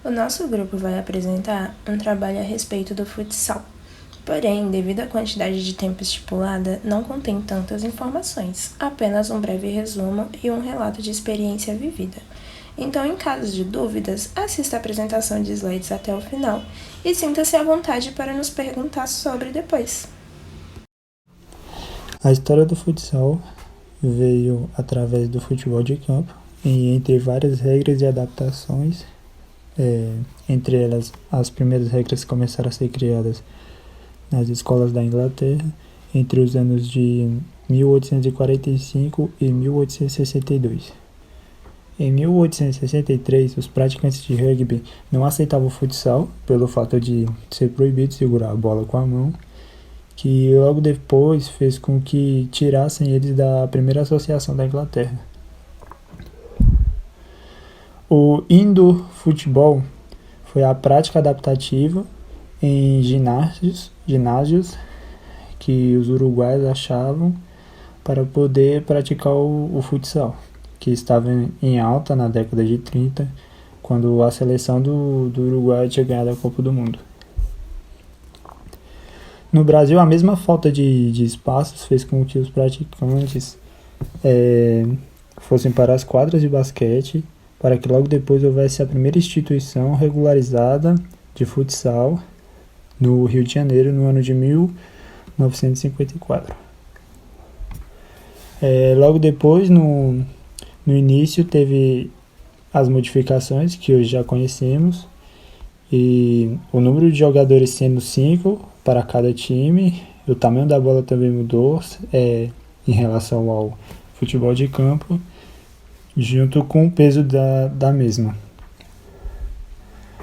O nosso grupo vai apresentar um trabalho a respeito do futsal. Porém, devido à quantidade de tempo estipulada, não contém tantas informações, apenas um breve resumo e um relato de experiência vivida. Então, em caso de dúvidas, assista a apresentação de slides até o final e sinta-se à vontade para nos perguntar sobre depois. A história do futsal veio através do futebol de campo e entre várias regras e adaptações, entre elas as primeiras regras começaram a ser criadas nas escolas da Inglaterra entre os anos de 1845 e 1862. Em 1863, os praticantes de rugby não aceitavam o futsal pelo fato de ser proibido segurar a bola com a mão, que logo depois fez com que tirassem eles da primeira associação da Inglaterra. O indoor futebol foi a prática adaptativa em ginásios que os uruguaios achavam para poder praticar o futsal, que estava em alta na década de 30, quando a seleção do Uruguai tinha ganhado a Copa do Mundo. No Brasil, a mesma falta de espaços fez com que os praticantes fossem para as quadras de basquete, para que logo depois houvesse a primeira instituição regularizada de futsal no Rio de Janeiro, no ano de 1954. Logo depois, no início, teve as modificações que hoje já conhecemos, e o número de jogadores sendo 5 para cada time, o tamanho da bola também mudou em relação ao futebol de campo, junto com o peso da mesma.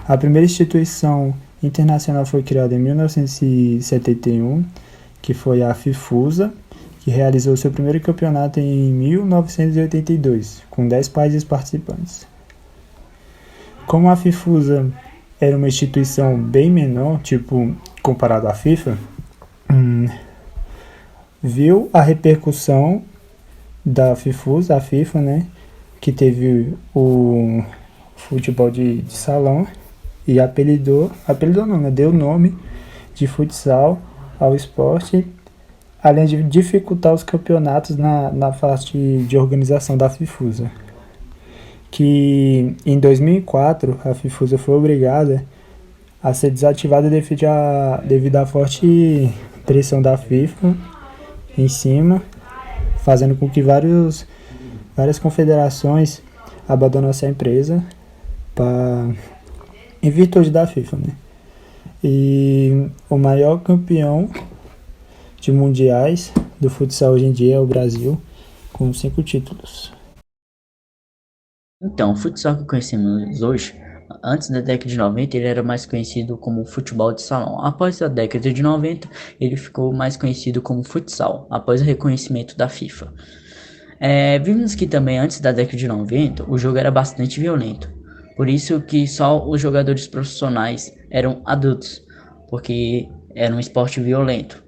A primeira instituição internacional foi criada em 1971, que foi a FIFUSA, que realizou seu primeiro campeonato em 1982, com 10 países participantes. Como a FIFUSA era uma instituição bem menor, comparado à FIFA, viu a repercussão da FIFUSA, a FIFA, né, que teve o futebol de salão e deu nome de futsal ao esporte, além de dificultar os campeonatos na fase de organização da FIFUSA. Que em 2004 a FIFUSA foi obrigada a ser desativada devido à forte pressão da FIFA em cima, fazendo com que várias confederações abandonassem a empresa em virtude da FIFA, né? E o maior campeão de mundiais do futsal hoje em dia é o Brasil, com 5 títulos. Então, o futsal que conhecemos hoje, antes da década de 90, ele era mais conhecido como futebol de salão. Após a década de 90, ele ficou mais conhecido como futsal, após o reconhecimento da FIFA. Vimos que também antes da década de 90, o jogo era bastante violento. Por isso que só os jogadores profissionais eram adultos, porque era um esporte violento.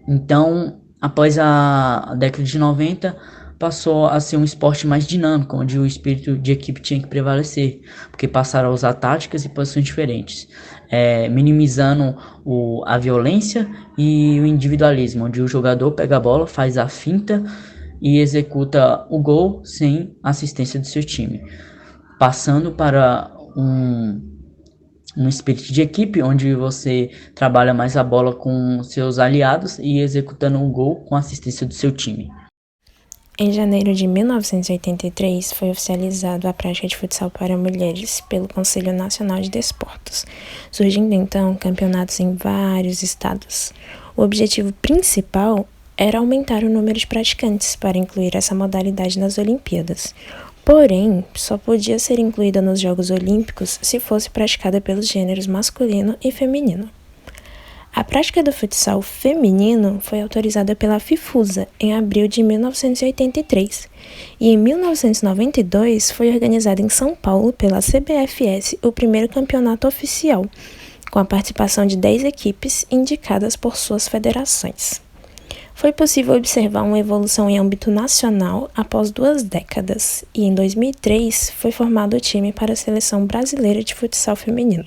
Então, após a década de 90, passou a ser um esporte mais dinâmico, onde o espírito de equipe tinha que prevalecer, porque passaram a usar táticas e posições diferentes, minimizando a violência e o individualismo, onde o jogador pega a bola, faz a finta e executa o gol sem assistência do seu time, passando para um espírito de equipe, onde você trabalha mais a bola com seus aliados e executando um gol com assistência do seu time. Em janeiro de 1983, foi oficializado a prática de futsal para mulheres pelo Conselho Nacional de Desportos, surgindo então campeonatos em vários estados. O objetivo principal era aumentar o número de praticantes para incluir essa modalidade nas Olimpíadas. Porém, só podia ser incluída nos Jogos Olímpicos se fosse praticada pelos gêneros masculino e feminino. A prática do futsal feminino foi autorizada pela FIFUSA em abril de 1983 e em 1992 foi organizado em São Paulo pela CBFS o primeiro campeonato oficial, com a participação de 10 equipes indicadas por suas federações. Foi possível observar uma evolução em âmbito nacional após 2 décadas, e em 2003 foi formado o time para a Seleção Brasileira de Futsal Feminino.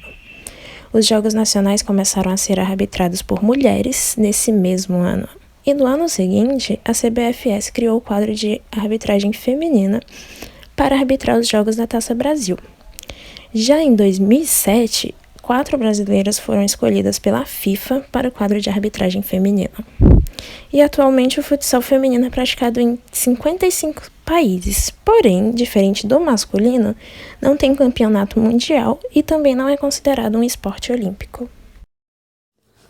Os jogos nacionais começaram a ser arbitrados por mulheres nesse mesmo ano. E no ano seguinte, a CBFS criou o quadro de arbitragem feminina para arbitrar os jogos da Taça Brasil. Já em 2007, 4 brasileiras foram escolhidas pela FIFA para o quadro de arbitragem feminina. E atualmente o futsal feminino é praticado em 55 países, porém, diferente do masculino, não tem campeonato mundial e também não é considerado um esporte olímpico.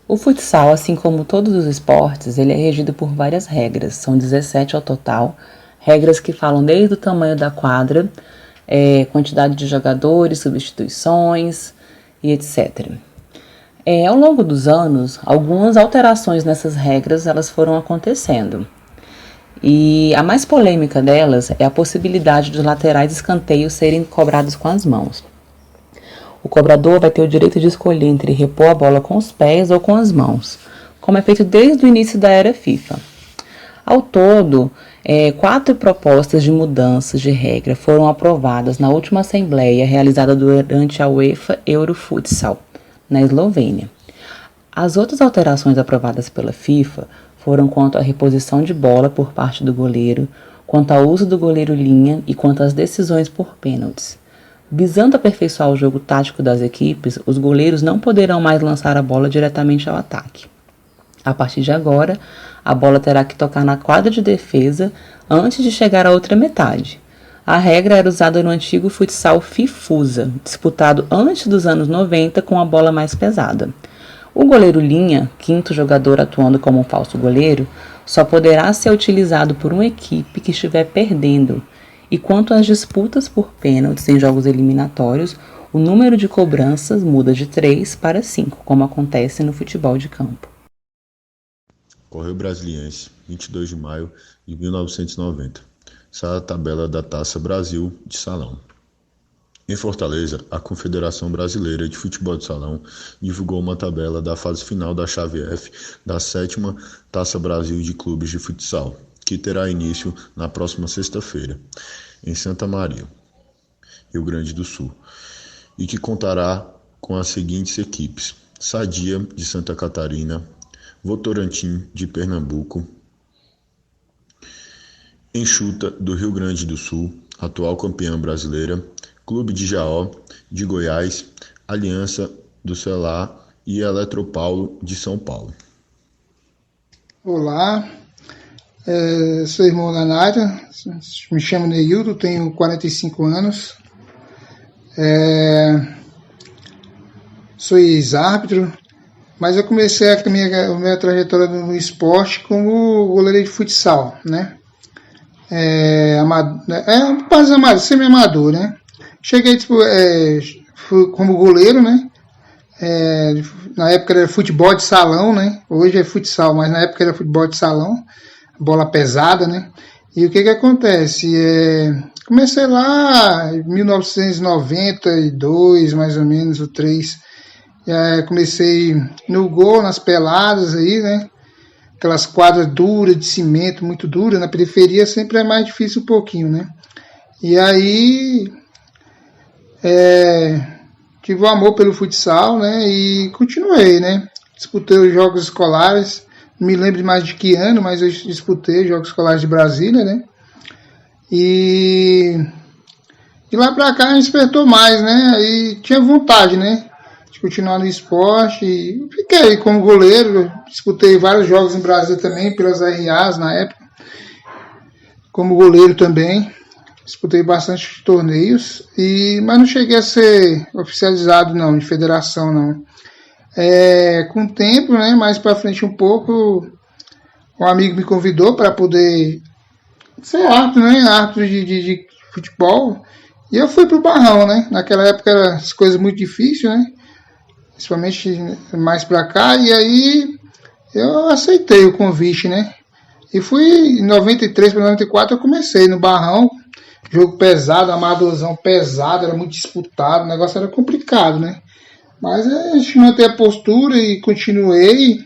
O futsal, assim como todos os esportes, ele é regido por várias regras, são 17 ao total, regras que falam desde o tamanho da quadra, quantidade de jogadores, substituições e etc. Ao longo dos anos, algumas alterações nessas regras elas foram acontecendo. E a mais polêmica delas é a possibilidade dos laterais de escanteio serem cobrados com as mãos. O cobrador vai ter o direito de escolher entre repor a bola com os pés ou com as mãos, como é feito desde o início da era FIFA. Ao todo, 4 propostas de mudanças de regra foram aprovadas na última assembleia realizada durante a UEFA Eurofutsal, na Eslovênia. As outras alterações aprovadas pela FIFA foram quanto à reposição de bola por parte do goleiro, quanto ao uso do goleiro-linha e quanto às decisões por pênaltis. Visando aperfeiçoar o jogo tático das equipes, os goleiros não poderão mais lançar a bola diretamente ao ataque. A partir de agora, a bola terá que tocar na quadra de defesa antes de chegar à outra metade. A regra era usada no antigo futsal FIFUSA, disputado antes dos anos 90 com a bola mais pesada. O goleiro-linha, 5º jogador atuando como um falso goleiro, só poderá ser utilizado por uma equipe que estiver perdendo. E quanto às disputas por pênaltis em jogos eliminatórios, o número de cobranças muda de 3 para 5, como acontece no futebol de campo. Correio Brasiliense, 22 de maio de 1990. Essa é a tabela da Taça Brasil de Salão. Em Fortaleza, a Confederação Brasileira de Futebol de Salão divulgou uma tabela da fase final da chave F da 7ª Taça Brasil de Clubes de Futsal, que terá início na próxima sexta-feira, em Santa Maria, Rio Grande do Sul, e que contará com as seguintes equipes: Sadia, de Santa Catarina, Votorantim, de Pernambuco, Enxuta, do Rio Grande do Sul, atual campeã brasileira, Clube de Jaó, de Goiás, Aliança do Ceará e Eletropaulo, de São Paulo. Olá, sou irmão da Nádia, me chamo Neildo, tenho 45 anos, sou ex-árbitro, mas eu comecei a minha trajetória no esporte como goleiro de futsal, né? Semi-amador, né? Cheguei como goleiro, né? Na época era futebol de salão, né? Hoje é futsal, mas na época era futebol de salão, bola pesada, né? E o que acontece? Comecei lá em 1992, mais ou menos, o 3. Comecei no gol, nas peladas aí, né? Aquelas quadras duras, de cimento, muito duras. Na periferia sempre é mais difícil um pouquinho, né? E aí tive o amor pelo futsal, né? E continuei, né? Disputei os jogos escolares, não me lembro mais de que ano, mas eu disputei os Jogos Escolares de Brasília, né? E lá pra cá despertou mais, né? E tinha vontade, né? De continuar no esporte. E fiquei como goleiro, disputei vários jogos em Brasília também, pelas RAs na época, como goleiro também. Disputei bastante torneios, mas não cheguei a ser oficializado não, de federação não. Com o tempo, né, mais para frente um pouco, um amigo me convidou para poder ser árbitro, né, árbitro de futebol, e eu fui pro Barrão, né. Naquela época eram as coisas muito difíceis, né, principalmente mais para cá, e aí eu aceitei o convite, né. E fui em 93 para 94, eu comecei no Barrão. Jogo pesado, amadorzão pesado, era muito disputado, o negócio era complicado, né? Mas a gente manteve a postura e continuei.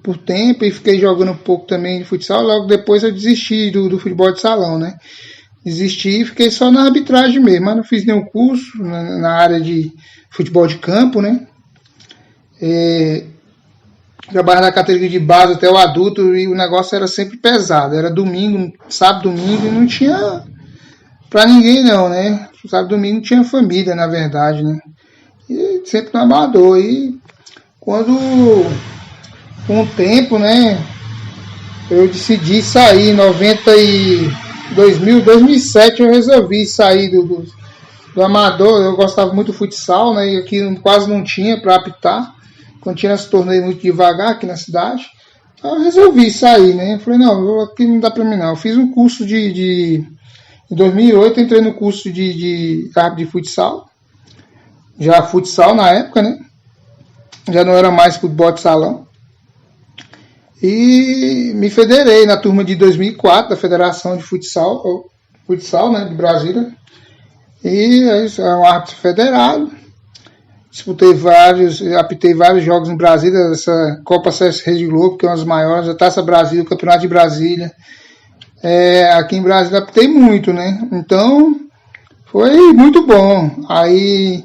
por tempo e fiquei jogando um pouco também de futsal. Logo depois eu desisti do futebol de salão, né? Desisti e fiquei só na arbitragem mesmo, mas não fiz nenhum curso na área de futebol de campo, né? Trabalhava na categoria de base até o adulto e o negócio era sempre pesado. Era domingo, sábado, domingo, e não tinha pra ninguém não, né? Sábado, domingo não tinha família, na verdade, né? E sempre no amador. E quando, com o tempo, né, eu decidi sair em 2007 eu resolvi sair do amador. Eu gostava muito do futsal, né? E aqui quase não tinha para apitar. Quando tinha esse torneio muito devagar aqui na cidade, eu resolvi sair, né? Eu falei, não, aqui não dá para mim não. Eu fiz um curso em 2008, entrei no curso de árbitro de futsal. Já futsal na época, né? Já não era mais futebol de salão. E me federei na turma de 2004 da Federação de Futsal, né, de Brasília. E é um árbitro federado. Apitei vários jogos em Brasília, essa Copa CS Rede Globo, que é uma das maiores, a Taça Brasil, o Campeonato de Brasília. Aqui em Brasília apitei muito, né? Então, foi muito bom. Aí,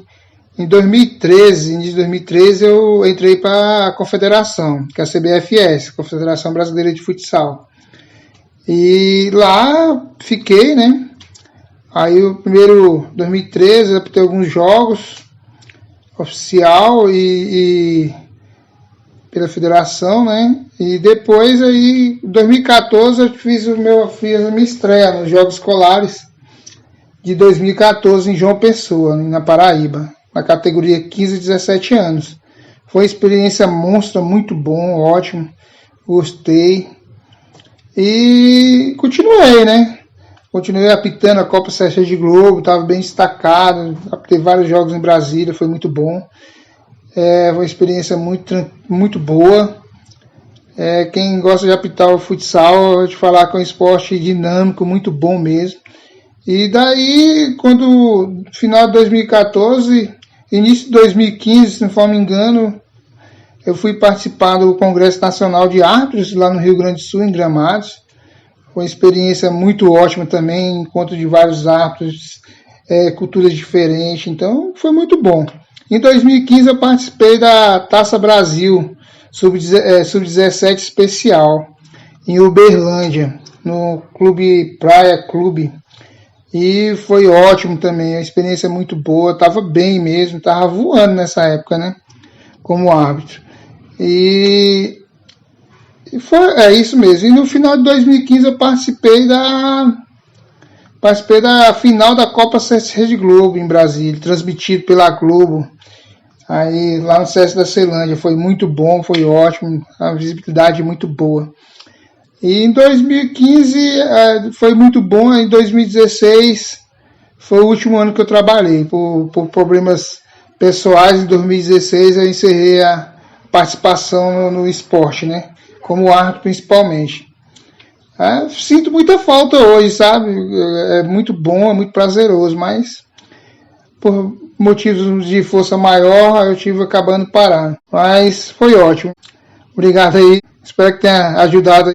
início de 2013, eu entrei para a Confederação, que é a CBFS, Confederação Brasileira de Futsal. E lá fiquei, né? Aí, o primeiro, 2013, eu apitei alguns jogos oficial e pela federação, né? E depois aí, em 2014, eu fiz a minha estreia nos Jogos Escolares de 2014 em João Pessoa, na Paraíba, na categoria 15 a 17 anos. Foi uma experiência monstra, muito bom, ótimo, gostei. E continuei, né? Continuei apitando a Copa CS de Globo, estava bem destacado, apitei vários jogos em Brasília, foi muito bom. Foi uma experiência muito boa. Quem gosta de apitar o futsal, eu vou te falar que é um esporte dinâmico, muito bom mesmo. E daí, quando final de 2014, início de 2015, se não me engano, eu fui participar do Congresso Nacional de Árbitros lá no Rio Grande do Sul, em Gramados. Foi uma experiência muito ótima também, encontro de vários árbitros, culturas diferentes, então foi muito bom. Em 2015 eu participei da Taça Brasil Sub-17 especial, em Uberlândia, no Clube Praia Clube, e foi ótimo também, a experiência muito boa, estava bem mesmo, estava voando nessa época, né, como árbitro. E é isso mesmo. E no final de 2015 eu participei da final da Copa CS Rede Globo em Brasília, transmitido pela Globo. Aí lá no CS da Ceilândia foi muito bom, foi ótimo, a visibilidade muito boa. E em 2015 foi muito bom. Em 2016 foi o último ano que eu trabalhei. Por problemas pessoais, em 2016 eu encerrei a participação no esporte, né? Como árbitro principalmente. Sinto muita falta hoje, sabe? É muito bom, é muito prazeroso, mas por motivos de força maior eu tive acabando parando. Mas foi ótimo. Obrigado aí, espero que tenha ajudado.